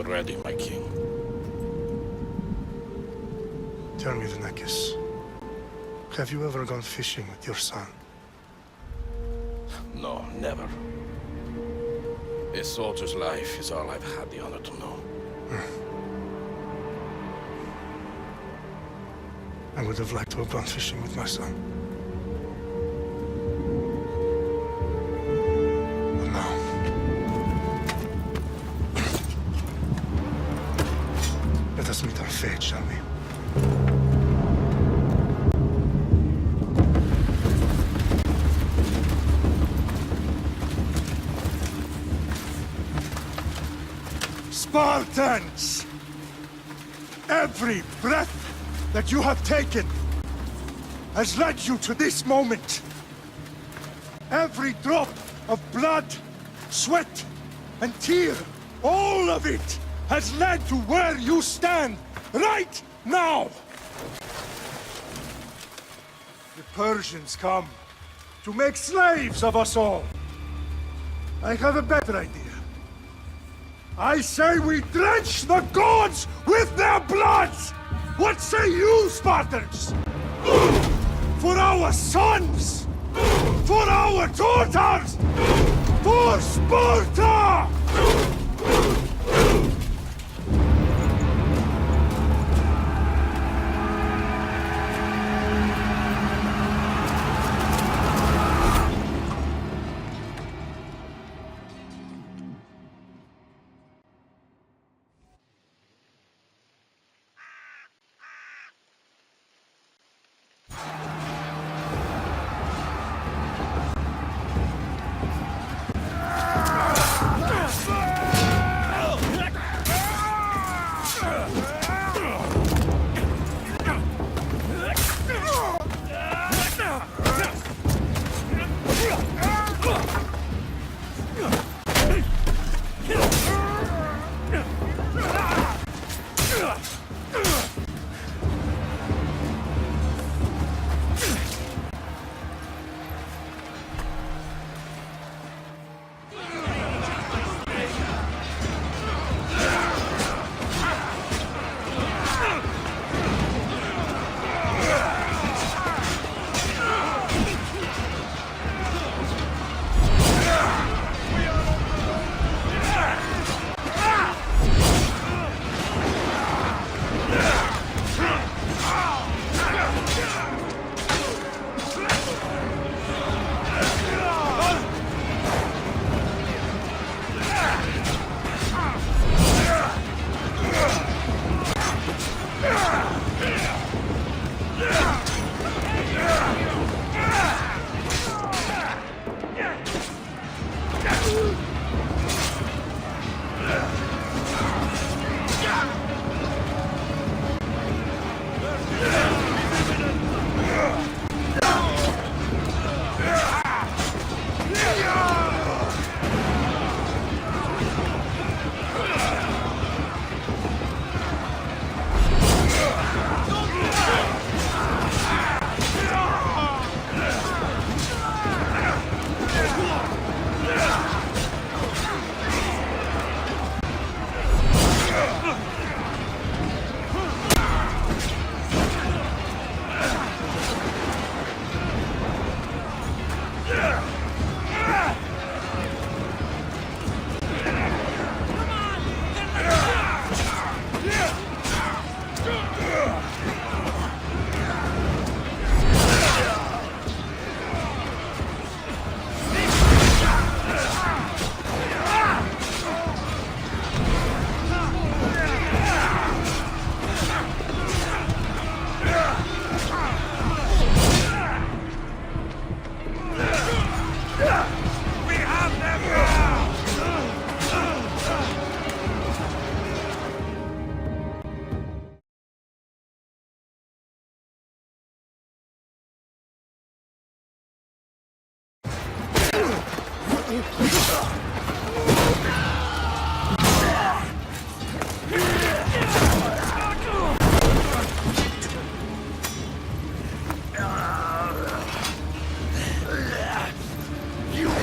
ready, my king. Tell me, the Nekis. Have you ever gone fishing with your son? No, never. A soldier's life is all I've had the honor to know. I would have liked to have gone fishing with my son. But now... Let us meet our fate, shall we? Spartans! Every breath that you have taken has led you to this moment. Every drop of blood, sweat, and tear, all of it has led to where you stand right now. The Persians come to make slaves of us all. I have a better idea. I say we drench the gods with their bloods! What say you, Spartans? For our sons! For our daughters! For Sparta!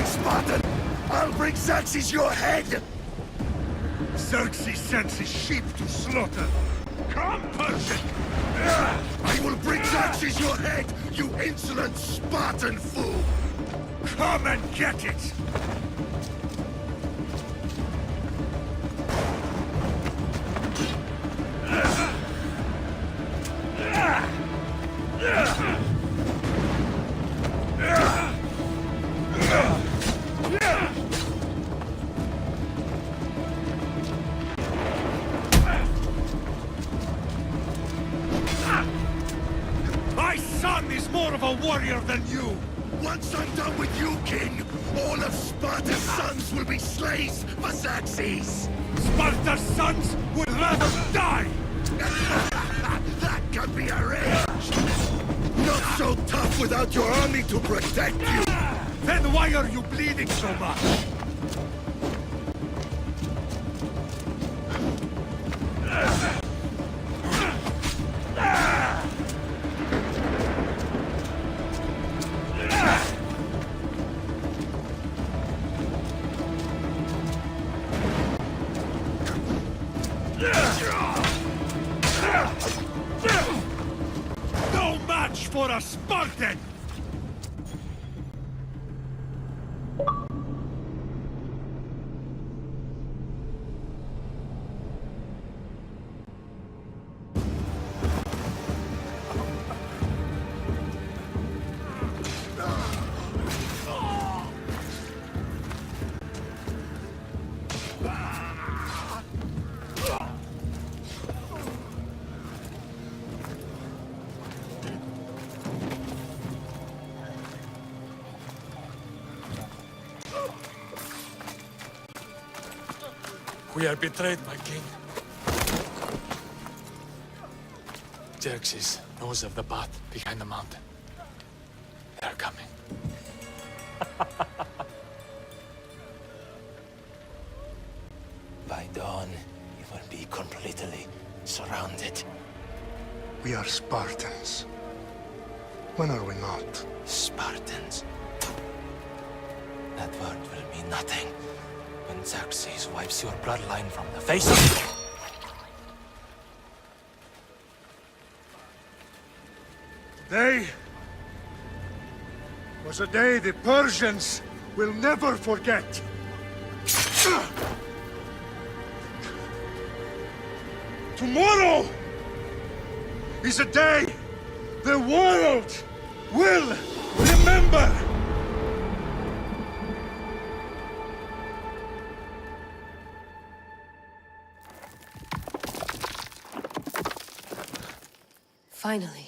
Spartan! I'll bring Xerxes your head! Xerxes sends his sheep to slaughter. Come, Persian! I will bring Xerxes your head, you insolent Spartan fool! Come and get it! My son is more of a warrior than you! Once I'm done with you, king, all of Sparta's sons will be slaves for Xerxes! Sparta's sons would rather die! That can be arranged! Not so tough without your army to protect you! Then why are you bleeding so much? No match for a Spartan! We are betrayed, my king. Xerxes knows of the path behind the mountain. They're coming. By dawn, you will be completely surrounded. We are Spartans. When are we not? Spartans. That word will mean nothing when Xerxes wipes your bloodline from the face of... Today was a day the Persians will never forget. Tomorrow is a day the world will remember. Finally.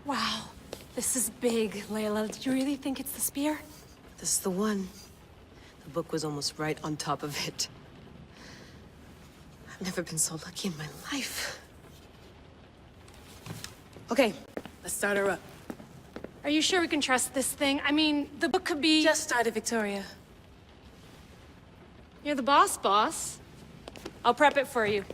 Wow, this is big, Layla. Did you really think it's the spear? This is the one. The book was almost right on top of it. I've never been so lucky in my life. Okay, let's start her up. Are you sure we can trust this thing? I mean, the book could be... Just started, Victoria. You're the boss. I'll prep it for you.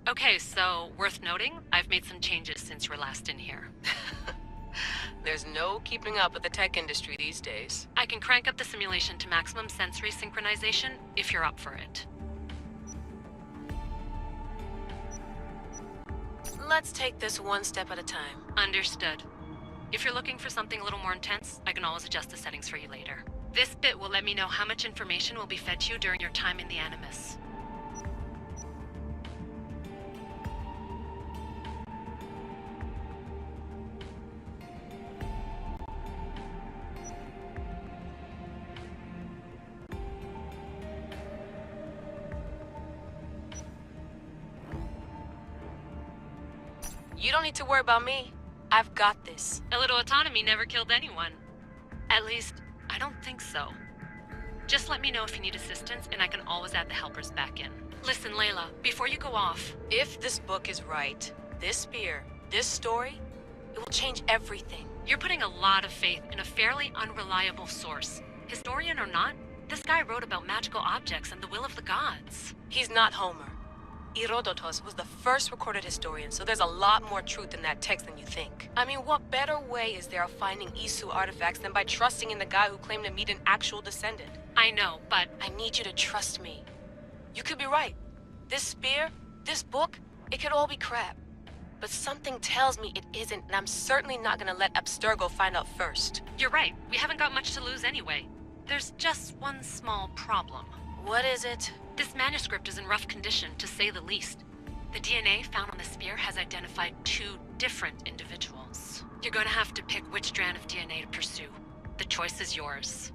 Okay, so worth noting, I've made some changes since you were last in here. There's no keeping up with the tech industry these days. I can crank up the simulation to maximum sensory synchronization if you're up for it. Let's take this one step at a time. Understood. If you're looking for something a little more intense, I can always adjust the settings for you later. This bit will let me know how much information will be fed to you during your time in the Animus. You don't need to worry about me. I've got this. A little autonomy never killed anyone. At least, I don't think so. Just let me know if you need assistance, and I can always add the helpers back in. Listen, Layla, before you go off... If this book is right, this spear, this story, it will change everything. You're putting a lot of faith in a fairly unreliable source. Historian or not, This guy wrote about magical objects and the will of the gods. He's not Homer. Herodotus was the first recorded historian, so there's a lot more truth in that text than you think. I mean, what better way is there of finding Isu artifacts than by trusting in the guy who claimed to meet an actual descendant? I know, but I need you to trust me. You could be right. This spear, this book, it could all be crap. But something tells me it isn't, and I'm certainly not gonna let Abstergo find out first. you're right. We haven't got much to lose anyway. There's just one small problem. What is it? This manuscript is in rough condition, to say the least. The DNA found on the spear has identified 2 different individuals. You're going to have to pick which strand of DNA to pursue. The choice is yours.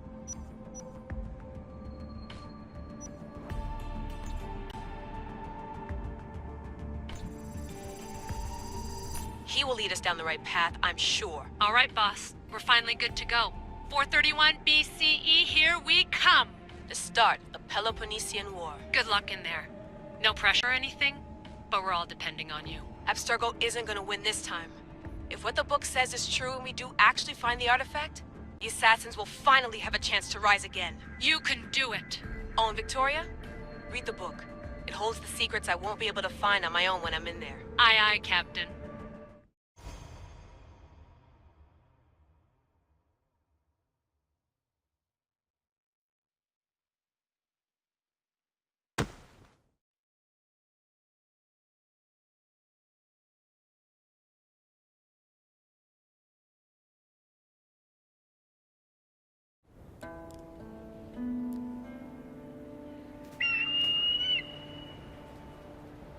He will lead us down the right path, I'm sure. All right, boss. We're finally good to go. 431 BCE, here we come! The start of the Peloponnesian War. Good luck in there. No pressure or anything, but we're all depending on you. Abstergo isn't gonna win this time. If what the book says is true and we do actually find the artifact, the assassins will finally have a chance to rise again. You can do it! Oh, and Victoria? Read the book. It holds the secrets I won't be able to find on my own when I'm in there. Aye, aye, Captain.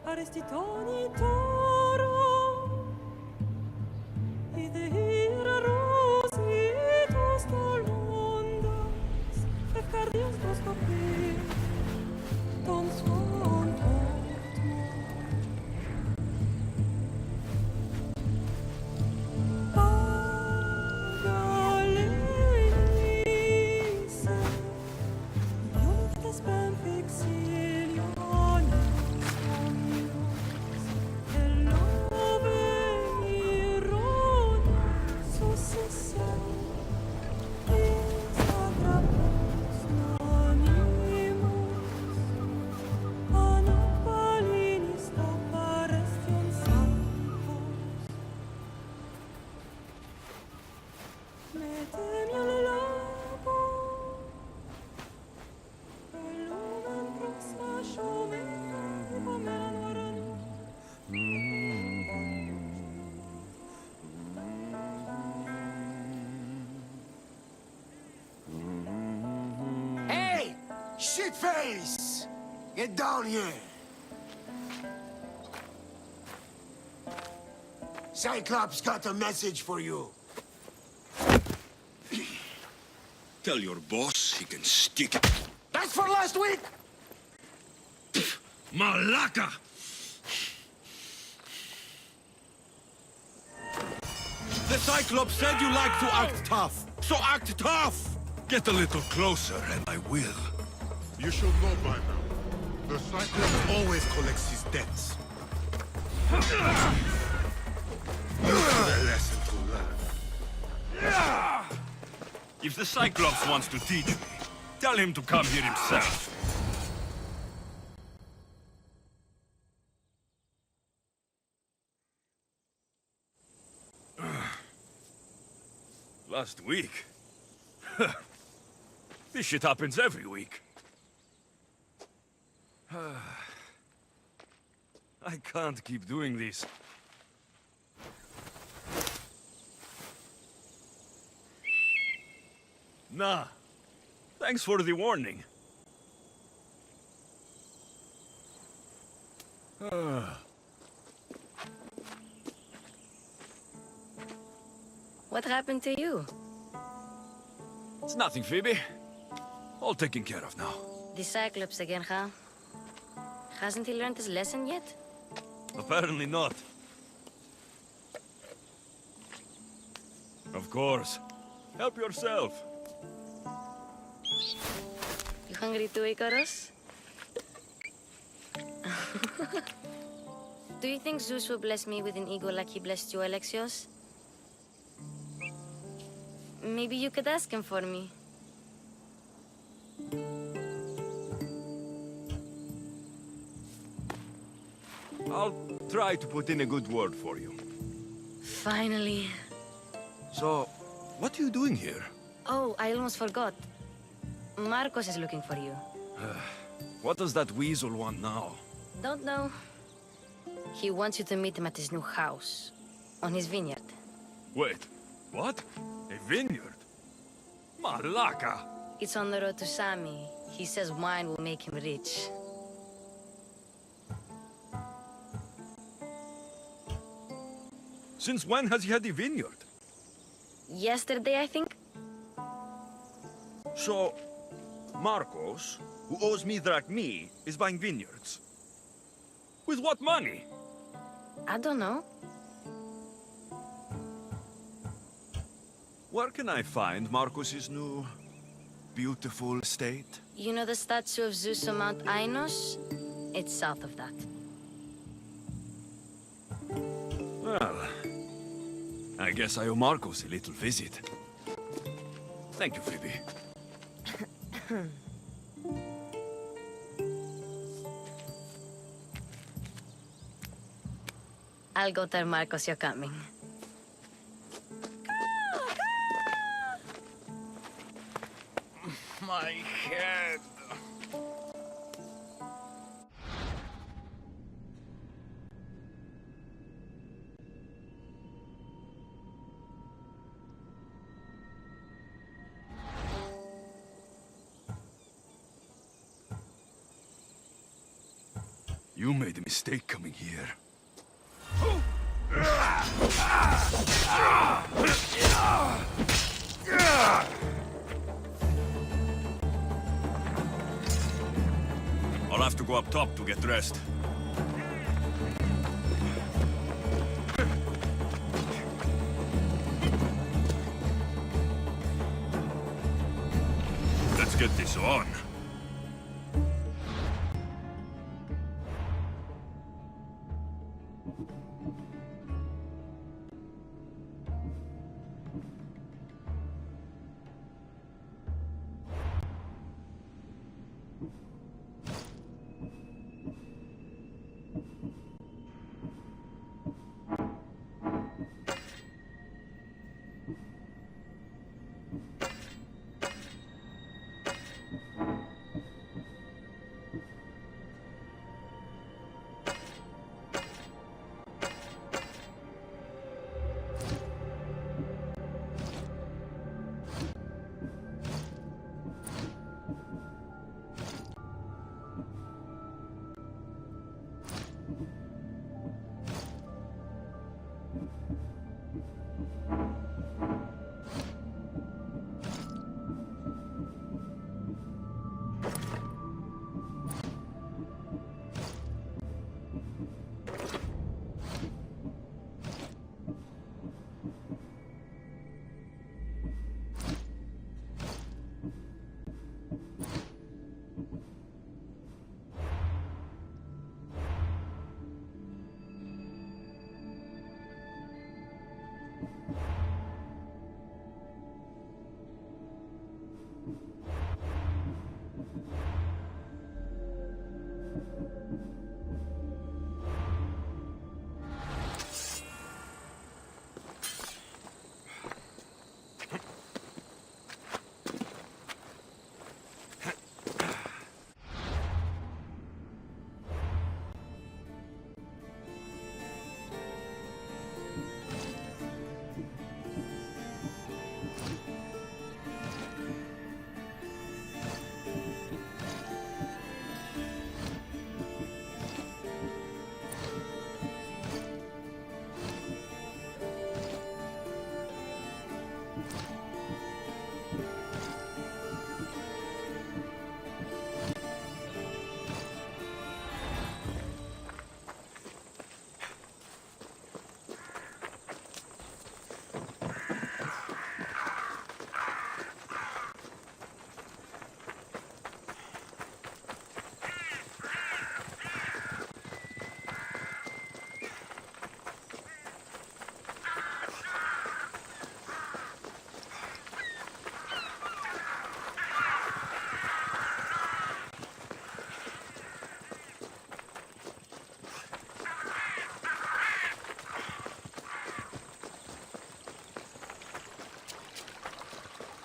Arestitoni toro, ide ira rositus tolondas, efcardius toscopi, ton suon tortmo. Pagalenise, iunctes ben vexilionis omnios, et love ironis successem, instagrapos nonimus, anapalinis taparestion sancos. Metemi al lago, e lumen proxima sciomena, pomeran varani. Hey! Shitface! Get down here! Cyclops got a message for you. Tell your boss he can stick it. That's for last week! Malaka! The Cyclops said you like to act tough, so act tough! Get a little closer and I will. You should know by now. The Cyclops always collects his debts. You have a lesson to learn. If the Cyclops wants to teach me, tell him to come here himself. Last week? This shit happens every week. I can't keep doing this. Nah. Thanks for the warning. What happened to you? It's nothing, Phoebe. All taken care of now. The Cyclops again, huh? Hasn't he learned his lesson yet? Apparently not. Of course. Help yourself. You hungry too, Icarus? Do you think Zeus will bless me with an ego like he blessed you, Alexios? Maybe you could ask him for me. I'll try to put in a good word for you. Finally. So, what are you doing here? Oh, I almost forgot. Marcos is looking for you. What does that weasel want now? Don't know. He wants you to meet him at his new house. On his vineyard. Wait, what? A vineyard? Malaka! It's on the road to Sami. He says wine will make him rich. Since when has he had a vineyard? Yesterday, I think? So, Marcos, who owes me drachmi, is buying vineyards. With what money? I don't know. Where can I find Marcos's new, beautiful estate? You know the statue of Zeus on Mount Ainos? It's south of that. Well, I guess I owe Marcos a little visit. Thank you, Phoebe. I'll go tell Marcos you're coming. My head. You made a mistake coming here. I'll have to go up top to get dressed. Let's get this on.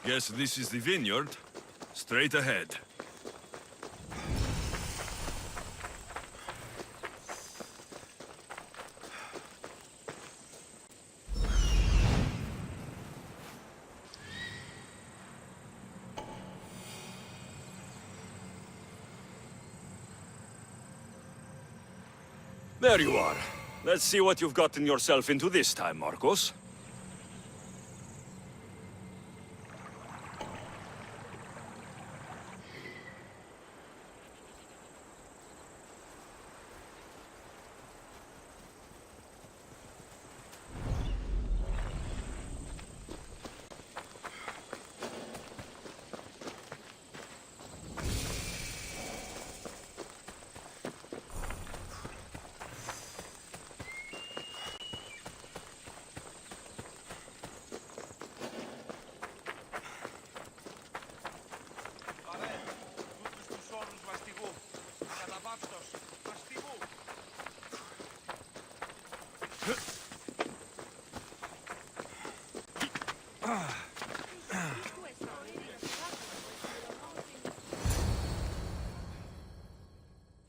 Guess this is the vineyard. Straight ahead. There you are. Let's see what you've gotten yourself into this time, Marcos.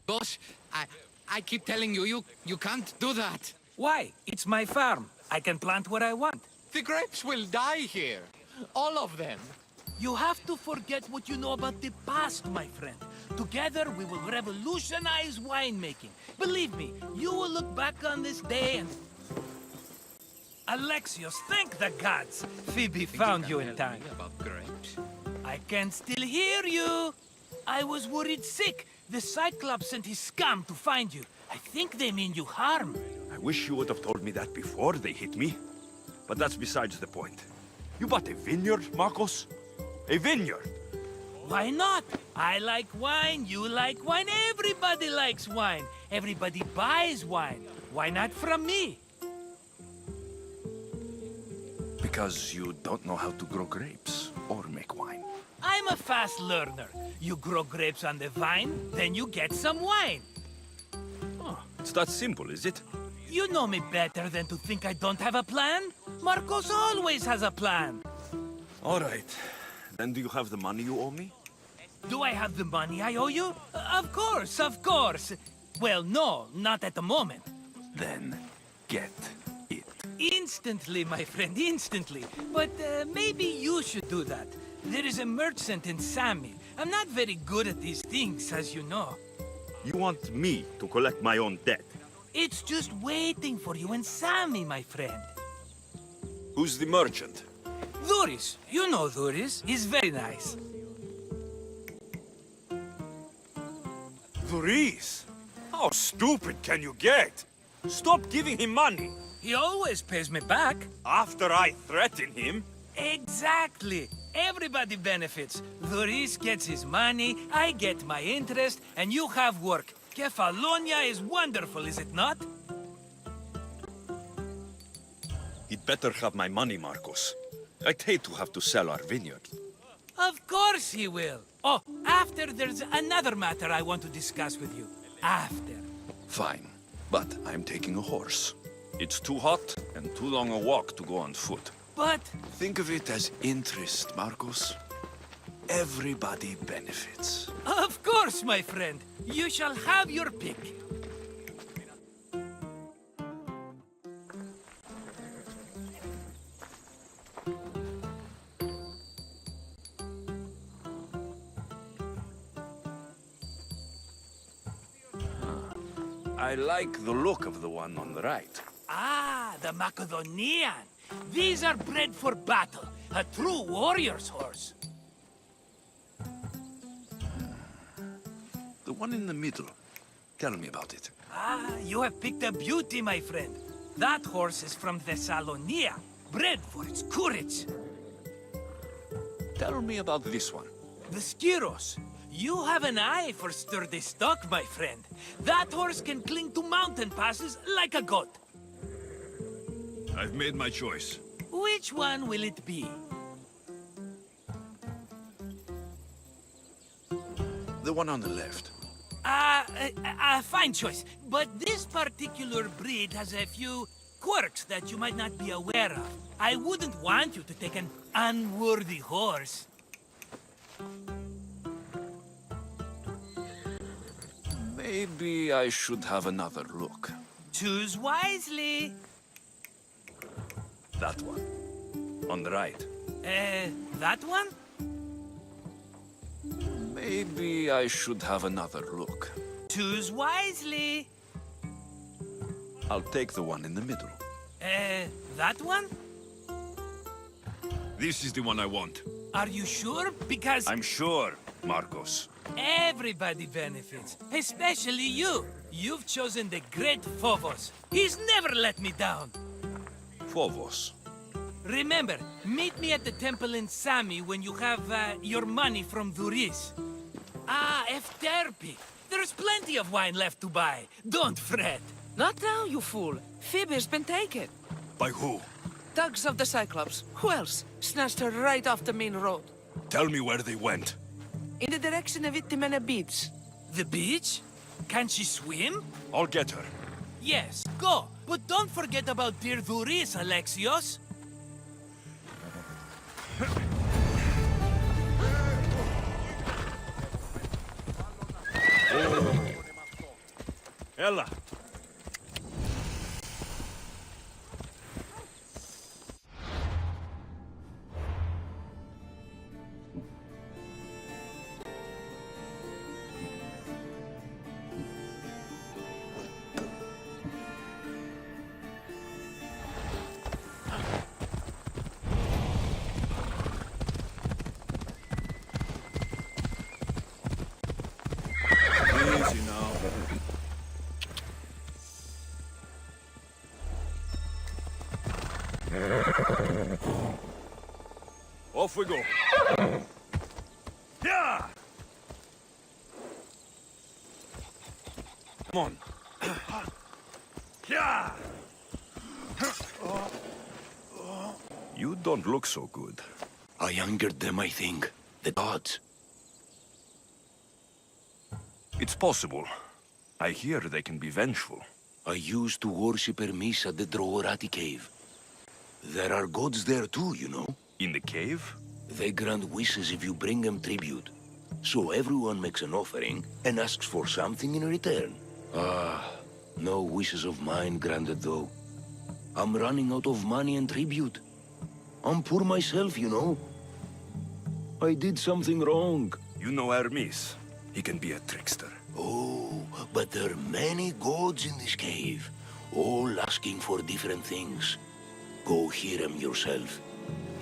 Boss, I keep telling you, you can't do that. Why? It's my farm. I can plant what I want. The grapes will die here. All of them. You have to forget what you know about the past, my friend. Together, we will revolutionize winemaking. Believe me, you will look back on this day and... Alexios, thank the gods! Phoebe found you in time. About grapes? I can still hear you! I was worried sick. The Cyclops sent his scum to find you. I think they mean you harm. I wish you would have told me that before they hit me. But that's besides the point. You bought a vineyard, Marcos? A vineyard? Why not? I like wine, you like wine, everybody likes wine. Everybody buys wine. Why not from me? Because you don't know how to grow grapes or make wine. I'm a fast learner. You grow grapes on the vine, then you get some wine. Oh, it's that simple, is it? You know me better than to think I don't have a plan. Marcos always has a plan. All right. Then do you have the money you owe me? Do I have the money I owe you? Of course, of course. Well, no, not at the moment. Then get it. Instantly, my friend, instantly. But maybe you should do that. There is a merchant in Sami. I'm not very good at these things, as you know. You want me to collect my own debt? It's just waiting for you in Sami, my friend. Who's the merchant? Duris. You know Duris. He's very nice. Duris? How stupid can you get? Stop giving him money. He always pays me back. After I threaten him? Exactly. Everybody benefits. Duris gets his money, I get my interest, and you have work. Kefalonia is wonderful, is it not? He'd better have my money, Marcos. I'd hate to have to sell our vineyard. Of course he will. Oh, after there's another matter I want to discuss with you. After. Fine, but I'm taking a horse. It's too hot and too long a walk to go on foot. But... Think of it as interest, Marcos. Everybody benefits. Of course, my friend. You shall have your pick. I like the look of the one on the right. Ah, the Macedonian. These are bred for battle. A true warrior's horse. The one in the middle. Tell me about it. Ah, you have picked a beauty, my friend. That horse is from Thessalonia, bred for its courage. Tell me about this one. The Skyros. You have an eye for sturdy stock, my friend. That horse can cling to mountain passes like a goat. I've made my choice. Which one will it be? The one on the left. Fine choice. But this particular breed has a few quirks that you might not be aware of. I wouldn't want you to take an unworthy horse. Maybe I should have another look. Choose wisely. That one. On the right. That one? Maybe I should have another look. Choose wisely. I'll take the one in the middle. That one? This is the one I want. Are you sure? Because I'm sure, Marcos. everybody benefits, especially you. You've chosen the great Phobos. He's never let me down. Phobos. Remember, meet me at the temple in Sami when you have your money from Duris. Ah, Efterpi. There's plenty of wine left to buy. Don't fret. Not now, you fool. Phoebe's been taken. By who? Thugs of the Cyclops. Who else? Snatched her right off the main road. Tell me where they went. In the direction of Itimena Beach. The beach? Can she swim? I'll get her. Yes, go. But don't forget about dear Duris, Alexios. Ella. Easy now. Off we go. Yeah! Come on. Yeah! You don't look so good. I angered them, I think. The gods. It's possible. I hear they can be vengeful. I used to worship Hermes at the Droorati cave. There are gods there too, you know. In the cave? They grant wishes if you bring them tribute. So everyone makes an offering and asks for something in return. Ah, no wishes of mine granted though. I'm running out of money and tribute. I'm poor myself, you know. I did something wrong. You know Hermes. He can be a trickster. Oh, but there are many gods in this cave, all asking for different things. Go hear them yourself.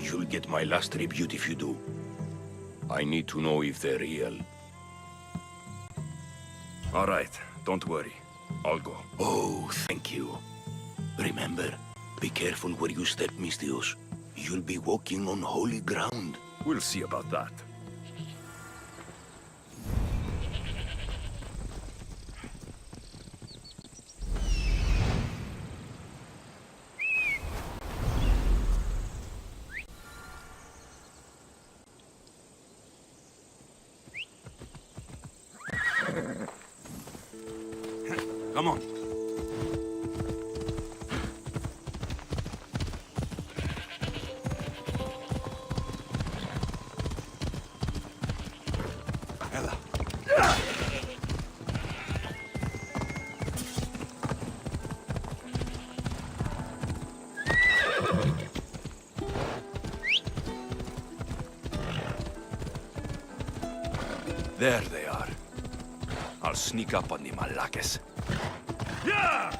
You'll get my last tribute if you do. I need to know if they're real. All right, don't worry. I'll go. Oh, thank you. Remember, be careful where you step, Mistios. You'll be walking on holy ground. We'll see about that. Come on. Ella. There they are. I'll sneak up on the Malakes. Yeah!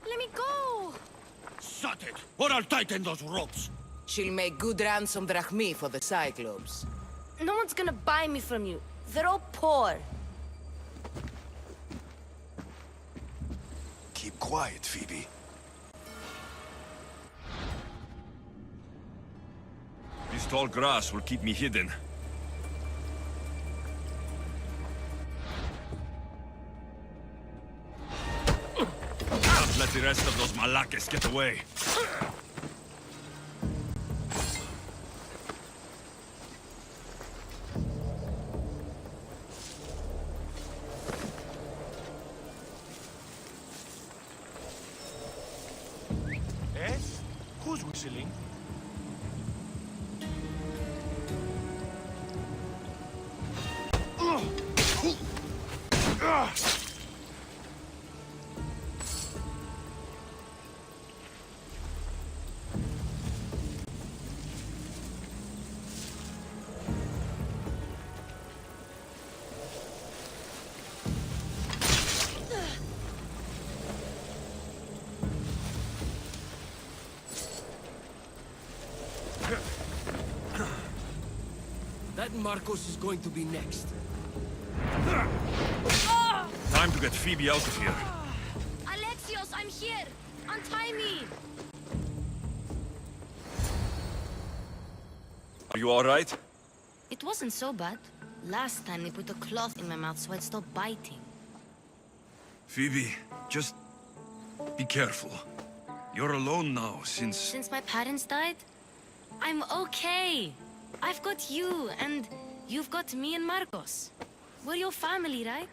Let me go! Shut it, or I'll tighten those ropes. She'll make good ransom drachmi for the Cyclops. No one's gonna buy me from you. They're all poor. Keep quiet, Phoebe. This tall grass will keep me hidden. Can't let the rest of those Malakes get away. shilling. That Marcos is going to be next. Time to get Phoebe out of here. Alexios, I'm here! Untie me! Are you alright? It wasn't so bad. Last time they put a cloth in my mouth so I'd stop biting. Phoebe, just be careful. You're alone now since... Since my parents died? I'm okay. I've got you, and you've got me and Marcos. We're your family, right?